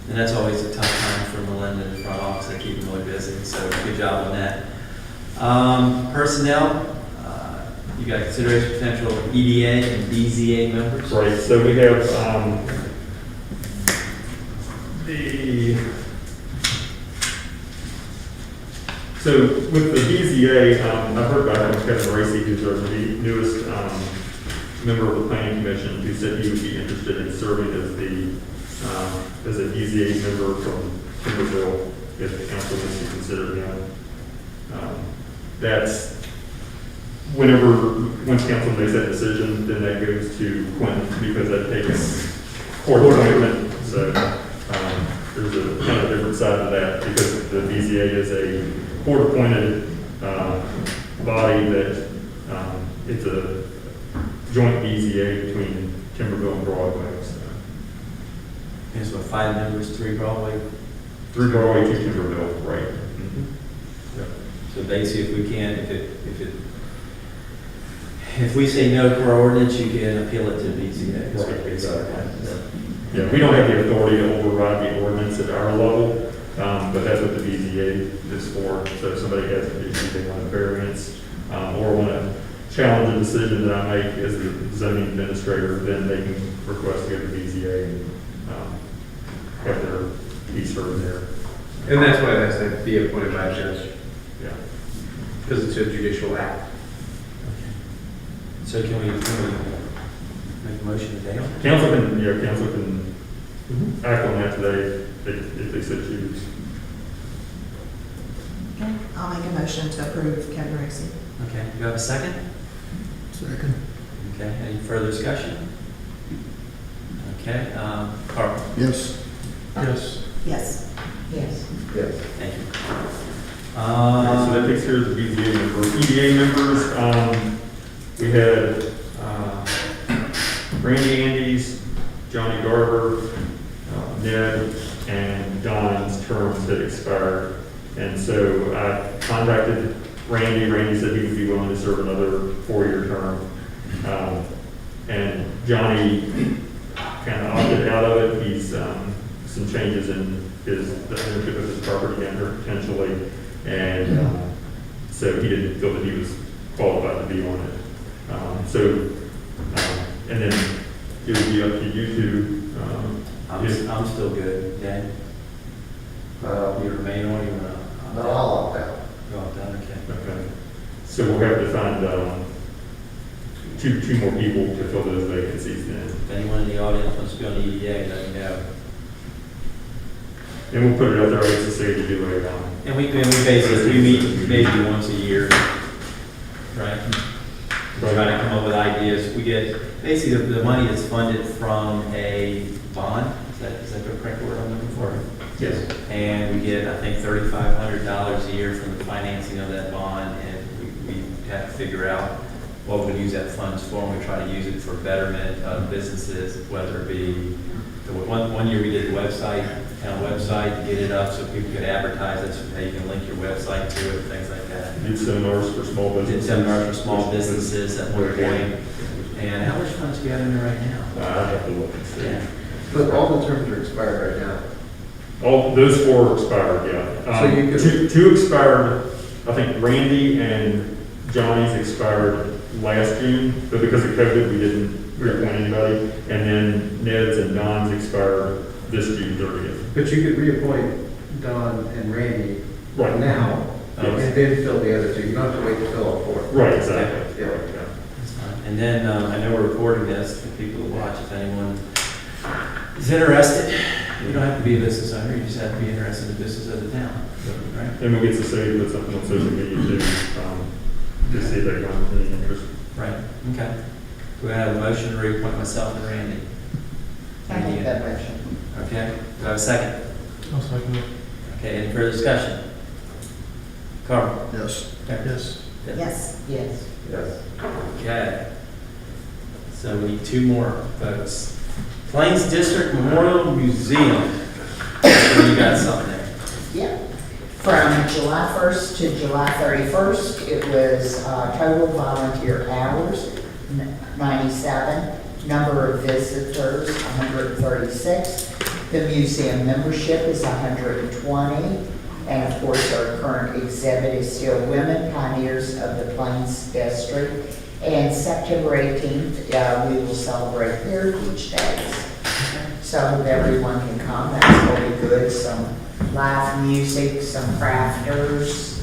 And that's always a tough time for Melinda in the front office. They keep them really busy, so good job on that. Personnel, you got consideration potential EDA and BZA members? Right, so we have so with the BZA, I've heard about Kevin Racy, who's our newest member of the planning commission, who said he would be interested in serving as a BZA member from Timberville if the council wants to consider him. That's once council makes that decision, then that goes to Quentin because that takes court appointment. So there's a kind of different side to that because the BZA is a court-appointed body that it's a joint BZA between Timberville and Broadway. So. Here's what, 5 members, 3 Broadway? 3 Broadway, 2 Timberville, right. Mm-hmm. Yep. So basically, if we can, if we say no to our ordinance, you can appeal it to the BZA. Right, exactly. Yeah, we don't have the authority to override the ordinance at our level, but that's what the BZA is for. So if somebody has an issue, they want a variance, or want to challenge a decision that I make as the zoning administrator, then they can request to go to BZA and have their piece heard there. And that's why that's to be appointed by a judge, Yeah. because it's a judicial act. So can we make a motion today on it? Council can act on that today if they so choose. Okay, I'll make a motion to approve Kevin Racy. Okay, do you have a second? Second. Okay, any further discussion? Okay, Carl? Yes. Yes. Yes. Yes. Yes. Thank you. So that takes care of the BZA members. EDA members, we had Randy Andes, Johnny Garber, Ned, and Don's terms had expired. And so I contacted Randy. Randy said he would be willing to serve another 4-year term. And Johnny kind of opted out of it. He's some changes in the ownership of his property under potentially. And so he didn't feel that he was qualified to be on it. And then it would be up to you two. I'm still good. Dan? You remain on, you wanna? No, I'll opt out. Go opt out, okay. Okay. So we'll have to find two more people to fill those vacancies then. If anyone in the audience wants to be on the EDA, let me know. And we'll put it out there, as I say, to do later on. And we basically, we meet maybe once a year, right? We try to come up with ideas. We get, basically, the money is funded from a bond. Is that the correct word I'm looking for? Yes. And we get, I think, $3,500 a year from the financing of that bond, and we have to figure out what we would use that funds for, and we try to use it for betterment of businesses, whether it be, one year we did the website, town website, to get it up so people could advertise it, so you can link your website to it, things like that. Did seminars for small businesses. Did seminars for small businesses at one point. And how much funds do we have in there right now? I have to look and see. Yeah. But all the terms are expired right now. All, those 4 expired, yeah. So you could- Two expired, I think Randy and Johnny's expired last June, but because of COVID, we didn't reappoint anybody. And then Ned's and Don's expired this June 30th. But you could reappoint Don and Randy Right. now, Yes. and then fill the other 2. You don't have to wait to fill all 4. Right, exactly. Yeah. Right, That's fine. And then, I know we're recording this for people to watch, if anyone is interested. You don't have to be a business owner, you just have to be interested in the business of the town, right? And we'll get to say, put something on social media too, to see if they got any interest. Right, okay. Do I have a motion to reappoint myself and Randy? I make that motion. Okay, do I have a second? I'll second it. Okay, any further discussion? Carl? Yes. Yes. Yes. Yes. Yes. Okay. So we need 2 more votes. Plains District Memorial Museum. So you got something there. Yeah. From July 1st to July 31st, it was total volunteer hours, 97. Number of visitors, 136. The museum membership is 120. And of course, our current exhibit is still Women Pioneers of the Plains District. And September 18th, we will celebrate Heritage Days. So everyone can come, that's really good. Some live music, some crafters.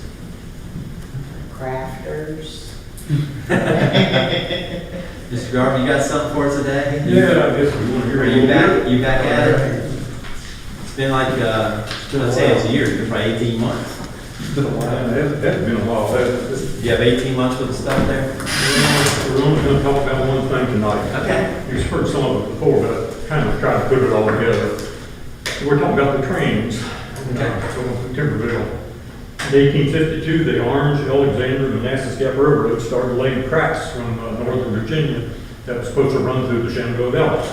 Mr. Garvin, you got something for us today? Yeah, I guess we want to hear Are you back at it? It's been like, let's say it's a year, it's been probably 18 months. That's been a while. You have 18 months worth of stuff there? We're only going to talk about one thing tonight. Okay. You've heard some of it before, but I kind of tried to put it all together. We're talking about the trains. Okay. So Timberville. In 1852, the Orange, Alexander, and Manassas Gap Railroad started laying tracks from northern Virginia that was supposed to run through the Shenandoah Valley.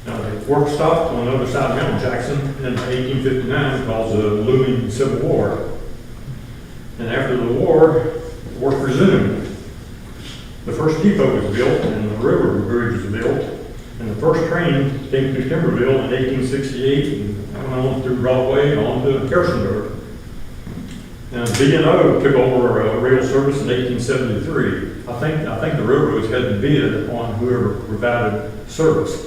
Now, the work stopped on the other side of Mount Jackson in 1859 caused a looming Civil War. And after the war, work resumed. The first depot was built and the railroad bridge was built. And the first train came through Timberville in 1868 and went on through Broadway on to Harrisonburg. Now, B&O took over rail service in 1873. I think the railroads had to bid on whoever provided service.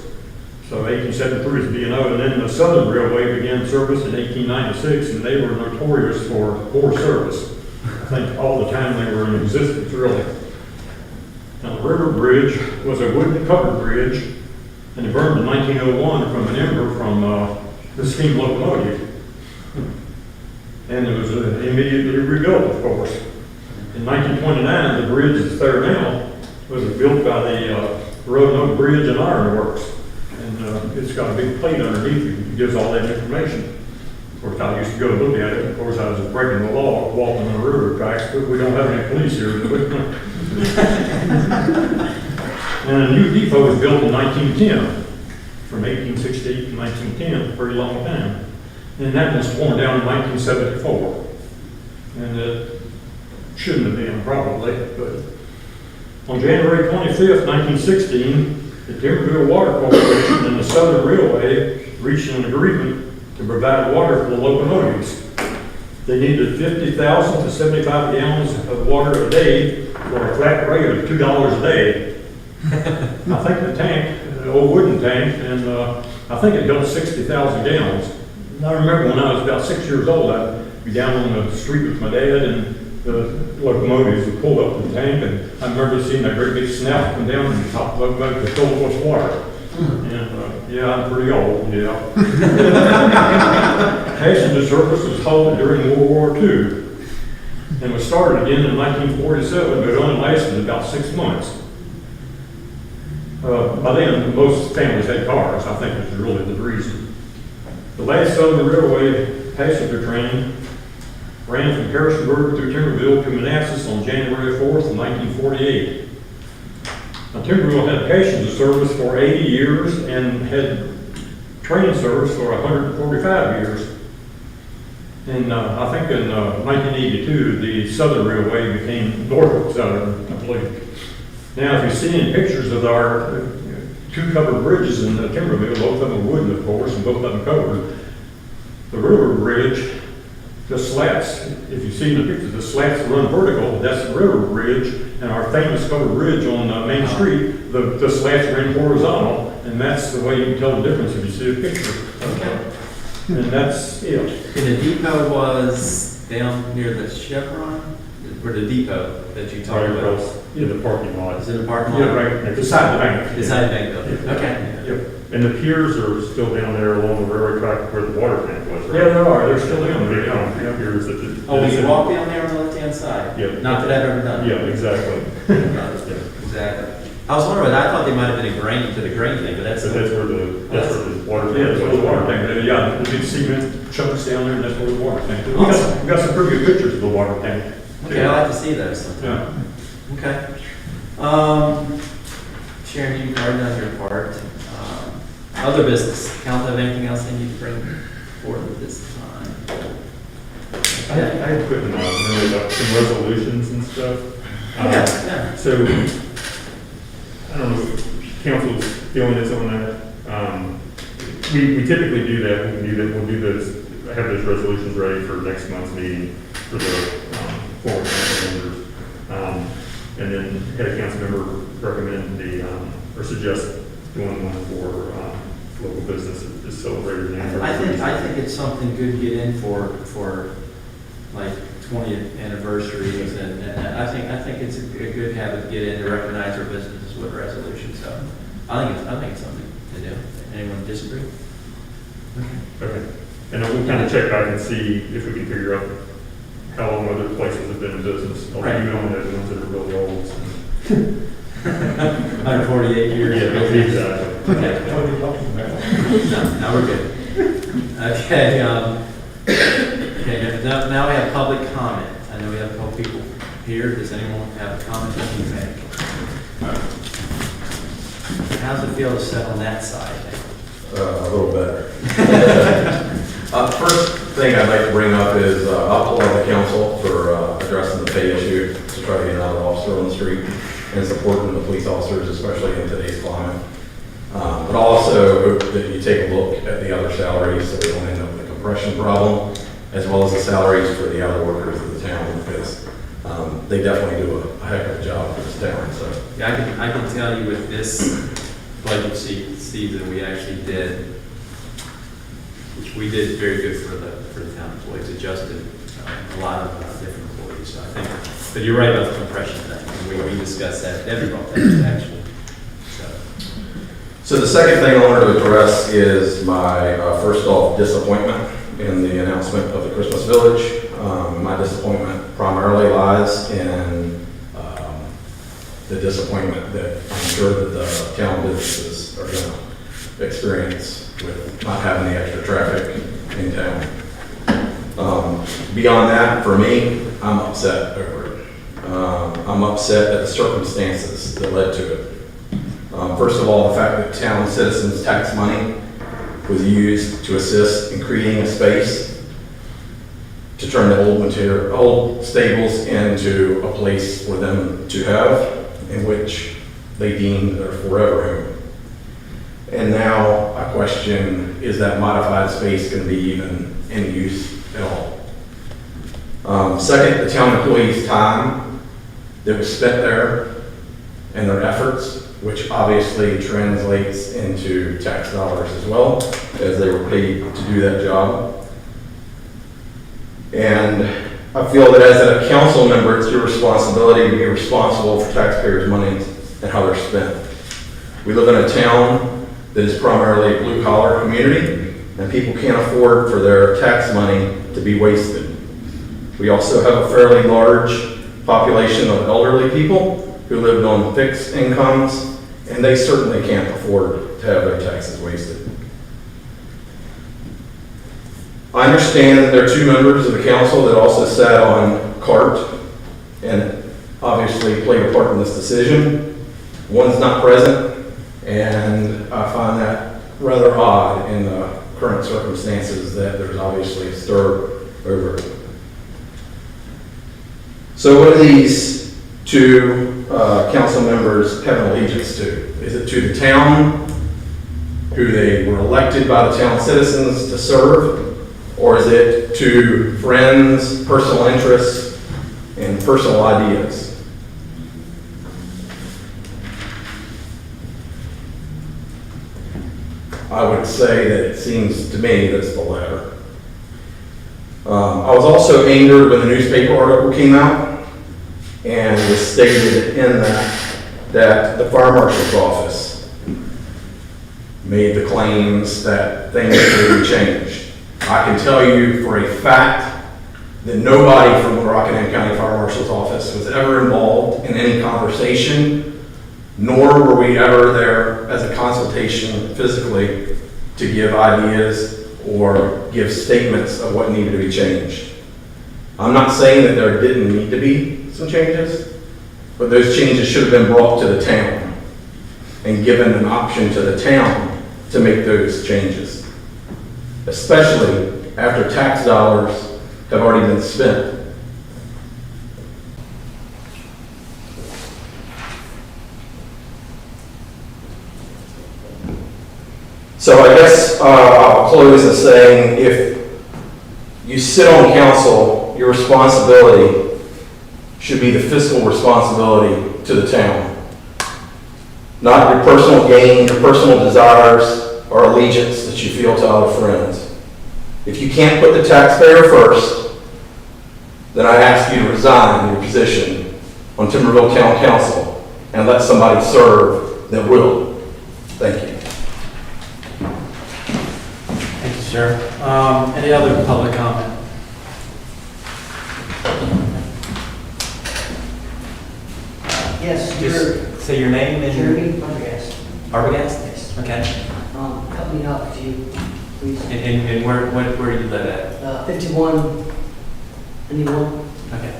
So 1873 is B&O, and then the Southern Railway began service in 1896, and they were notorious for poor service. I think all the time they were in existence, really. Now, the river bridge was a wooden covered bridge, and it burned in 1901 from an ember from the steam locomotive. And it was immediately rebuilt, of course. In 1929, the bridge that's there now was built by the Roanoke Bridge and Iron Works. And it's got a big plate underneath it that gives all that information. Of course, I used to go look at it, of course, I was breaking the law, walking on the railroad tracks, but we don't have any police here. And a new depot was built in 1910, from 1868 to 1910, a pretty long time. And that was torn down in 1974. And it shouldn't have been, probably, but on January 25th, 1916, the Timberville Water Corporation and the Southern Railway reached an agreement to provide water for the locomotives. They needed 50,000 to 75 gallons of water a day for a flat rate of $2 a day. I think the tank, the old wooden tank, and I think it held 60,000 gallons. And I remember when I was about 6 years old, I'd be down on the street with my dad, and the locomotives would pull up the tank, and I remember seeing that great big snout come down and top the locomotive to fill it with water. And yeah, I'm pretty old, yeah. Passenger service was halted during World War II and was started again in 1947, but it only lasted about 6 months. By then, most families had cars. I think that's really the reason. The last Southern Railway passenger train ran from Harrisonburg through Timberville to Manassas on January 4th, 1948. Now, Timberville had passenger service for 80 years and had train service for 145 years. And I think in 1982, the Southern Railway became Norfolk Southern, I believe. Now, if you see any pictures of our two covered bridges in Timberville, both of them wooden, of course, and both of them covered, the railroad bridge, the slats, if you see the pictures, the slats run vertical, that's the railroad bridge, and our famous covered bridge on Main Street, the slats ran horizontal, and that's the way you can tell the difference if you see a picture. Okay. And that's it. And the depot was down near the Chevron, or the depot that you talked about? In the parking lot. Is it a parking lot? Yeah, right, beside the bank. Beside the bank building, Yeah. okay. Yep. And the piers are still down there along the railroad track where the water tank was, right? Yeah, there are, they're still down there, Big yeah. concrete piers that the. Oh, you walk down there on the left-hand side? Yeah. Not that I've ever done. Yeah, exactly. Exactly. I was wondering, I thought they might have been a grain to the grain thing, but that's. But that's where the water. Yeah, that's where the water tank is. Yeah, the big cement chunks down there, and that's where the water tank is. Awesome. We got some pretty good pictures of the water tank. Okay, I like to see those sometime. Yeah. Okay. Sharon, you've already done your part. Other business, council have anything else they need to bring forward at this time? I had put in really some resolutions and stuff. Yeah. So, I don't know, council's feeling is on that. We typically do that. We'll do those, have those resolutions ready for next month's meeting for the former council members. And then had a council member recommend or suggest doing one for local business is celebrated. I think it's something good to get in for like 20th anniversaries, and I think it's a good habit to get in to recognize our businesses with resolutions. So I think it's something to do. Anyone disagree? Okay. And then we'll kind of check back and see if we can figure out how long other places have been in business. Although you only have the ones that are really old. So. 148 years. Yeah, exactly. Okay. What are you talking about? Now we're good. Okay. Okay. Now we have public comment. I know we have a couple people here. Does anyone have a comment they need to make? How's it feel to sit on that side? A little better. First thing I'd like to bring up is I'll applaud the council for addressing the pay issue to try to get another officer on the street and supporting the police officers, especially in today's climate. But also hope that you take a look at the other salaries so we don't end up with a compression problem, as well as the salaries for the other workers of the town, because they definitely do a heck of a job for this town. So Yeah, I can tell you with this budget season, we actually did very good for the town employees, adjusted a lot of different employees. So I think, but you're right about the compression thing. We discussed that. Debbie brought that up, actually. So the second thing I wanted to address is my first off disappointment in the announcement of the Christmas Village. My disappointment primarily lies in the disappointment that I'm sure that the town businesses are going to experience with not having the extra traffic in town. Beyond that, for me, I'm upset over it. I'm upset at the circumstances that led to it. First of all, the fact that town citizens' tax money was used to assist in creating a space to turn the old stables into a place for them to have, in which they deemed their forever home. And now I question, is that modified space going to be even in use at all? Second, the town employees' time that was spent there and their efforts, which obviously translates into tax dollars as well, as they were paid to do that job. And I feel that as a council member, it's your responsibility to be responsible for taxpayers' money and how they're spent. We live in a town that is primarily a blue-collar community, and people can't afford for their tax money to be wasted. We also have a fairly large population of elderly people who lived on fixed incomes, and they certainly can't afford to have their taxes wasted. I understand that there are two members of the council that also sat on CART and obviously played a part in this decision. One's not present, and I find that rather odd in the current circumstances that there's obviously a stir over it. So what do these two council members have an allegiance to? Is it to the town, who they were elected by the town citizens to serve, or is it to friends, personal interests, and personal ideas? I would say that it seems to me that it's the latter. I was also angered when the newspaper article came out, and it was stated in that the fire marshal's office made the claims that things would be changed. I can tell you for a fact that nobody from the Rockingham County Fire Marshal's office was ever involved in any conversation, nor were we ever there as a consultation physically to give ideas or give statements of what needed to be changed. I'm not saying that there didn't need to be some changes, but those changes should have been brought to the town and given an option to the town to make those changes, especially after tax dollars have already been spent. So I guess I'll close by saying, if you sit on council, your responsibility should be the fiscal responsibility to the town, not your personal gain, your personal desires, or allegiance that you feel to other friends. If you can't put the taxpayer first, then I ask you to resign your position on Timberville Town Council and let somebody serve that will. Thank you. Thank you, sir. Any other public comment? Yes, Just say your name and Jeremy Arbogast. Arbogast? Yes. Okay. Help me out, could you, please? And where do you live at? 51, anyone? Okay.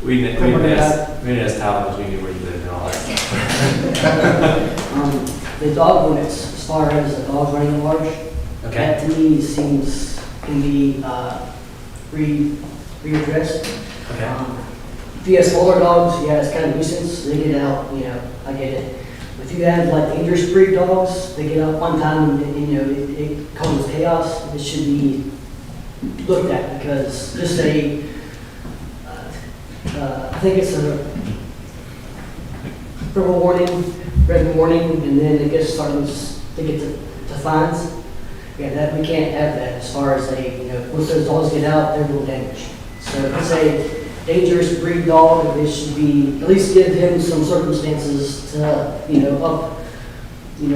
We didn't ask Tyler because we knew where you lived and all that. The dog limits, as far as the dogs running at large, Okay. that to me seems can be readdressed. Okay. If you have smaller dogs, yeah, it's kind of nuisance, they get out, I get it. If you have like dangerous breed dogs, they get out one time and it causes chaos, it should be looked at, because just say, I think it's a verbal warning, red warning, and then it gets started to get to fines. Yeah, that we can't have that as far as once those dogs get out, they're real damaged. So if it's a dangerous breed dog, it should be, at least give him some circumstances to,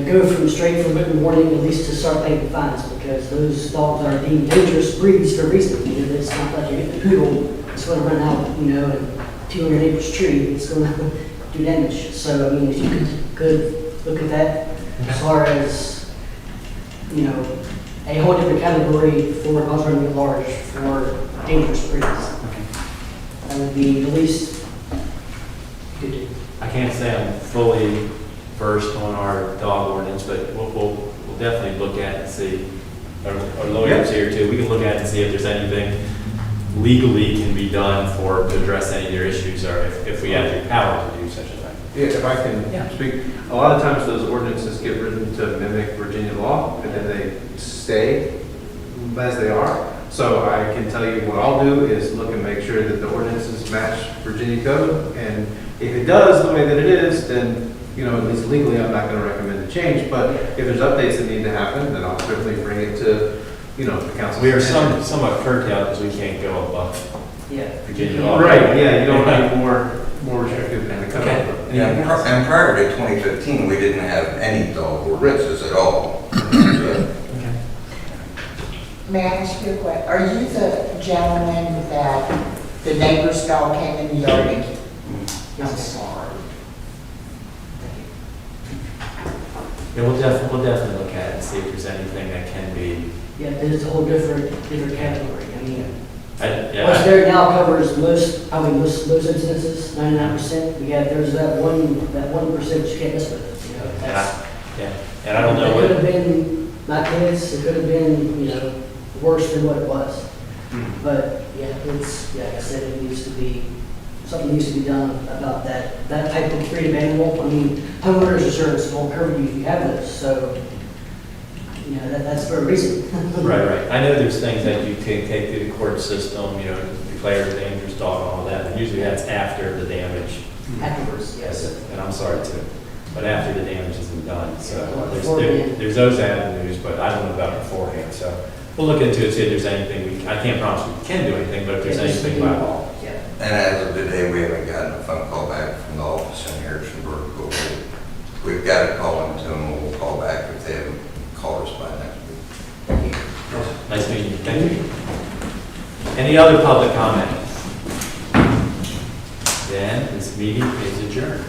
go from straight from written warning, at least to start paying fines, because those dogs are deemed dangerous breeds for a reason. It's not like you get the poodle, it's going to run out, and peel your neighbor's tree, it's going to do damage. So, if you could look at that as far as, a whole different category for ultra large for dangerous breeds. That would be the least you could do. I can't say I'm fully versed on our dog ordinance, but we'll definitely look at it and see. Our lawyers here too, we can look at it and see if there's anything legally can be done to address any of their issues, or if we have the power to do such a thing. Yeah, if I can speak, a lot of times those ordinances get written to mimic Virginia law, and then they stay as they are. So I can tell you what I'll do is look and make sure that the ordinances match Virginia code, and if it does the way that it is, then, you know, at least legally, I'm not gonna recommend a change, but if there's updates that need to happen, then I'll certainly bring it to, you know, the council. We are somewhat curtailed because we can't go above Virginia law. Right, yeah, you don't want to be more restrictive than the code. Okay. And prior to 2015, we didn't have any dog ordinances at all. May I ask you a question? Are you the gentleman that the neighbor's dog came in the yard and... I'm sorry. Yeah, we'll definitely look at it and see if there's anything that can be. Yeah, it's a whole different category. I mean, Yeah. what's there now covers probably most incidences, 99%. There's that 1% you can't mess with, you know. And I don't know It what. could have been my kids, it could have been, you know, worse than what it was. But, yeah, like I said, something needs to be done about that type of creative animal. I mean, homeowners insurance won't cover you if you have those, so, you know, that's for a reason. Right. I know there's things that you can take through the court system, you know, declare a dangerous dog and all that, but usually that's after the damage. Afterwards, yes. And I'm sorry too, but after the damage has been done, so Beforehand. there's those avenues, but I don't know about beforehand, so we'll look into it, see if there's anything, I can't promise we can do anything, but if there's anything by law. Yeah. And as of today, we haven't gotten a phone call back from the office in Harrisonburg, but we've got to call into them, and we'll call back if they haven't called us by next week. Nice meeting you, thank you. Any other public comment? Then this meeting is adjourned.